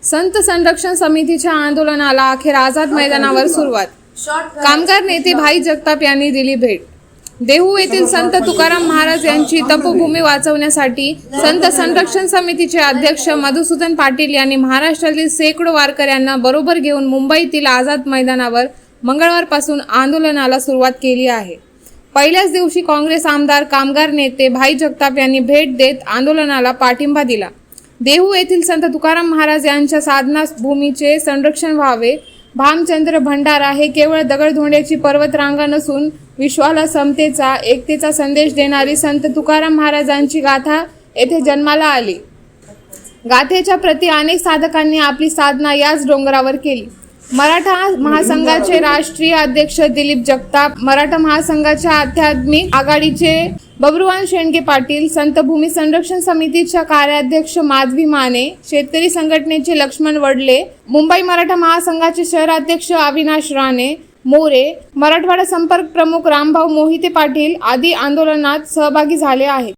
संत संरक्षण समितीच्या आंदोलनाला अखेर आझाद मैदानावर सुरुवात. कामगार नेते भाई जगताप यांनी दिली भेट. देहू येथील संत तुकाराम महाराज यांची तपोभूमी वाचवण्यासाठी संत संरक्षण समितीचे अध्यक्ष मधुसूदन पाटील यांनी महाराष्ट्रातील शेकडो वारकऱ्यांना बरोबर घेऊन मुंबईतील आझाद मैदानावर मंगळवारपासून आंदोलनाला सुरुवात केली आहे. पहिल्याच दिवशी काँग्रेस आमदार कामगार नेते भाई जगताप यांनी भेट देत आंदोलनाला पाठिंबा दिला. देहू येथील संत तुकाराम महाराज यांच्या साधना भूमीचे संरक्षण व्हावे. भामचंद्र भंडारा हे केवळ दगडधोंड्याची पर्वतरांगा नसून विश्वाला समतेचा एकतेचा संदेश देणारी संत तुकाराम महाराजांची गाथा येथे जन्माला आली. गाथेच्या प्रती अनेक साधकांनी आपली साधना याच डोंगरावर केली. मराठा महासंघाचे राष्ट्रीय अध्यक्ष दिलीप जगताप, मराठा महासंघाच्या आध्यात्मिक आघाडीचे बबरूवान शेंडगे पाटील, संतभूमी संरक्षण समितीच्या कार्याध्यक्ष माधवी माने, शेतकरी संघटनेचे लक्ष्मण वडले, मुंबई मराठा महासंघाचे शहराध्यक्ष अविनाश राणे मोरे, मराठवाडा संपर्क प्रमुख रामभाऊ मोहिते पाटील आदी आंदोलनात सहभागी झाले आहेत.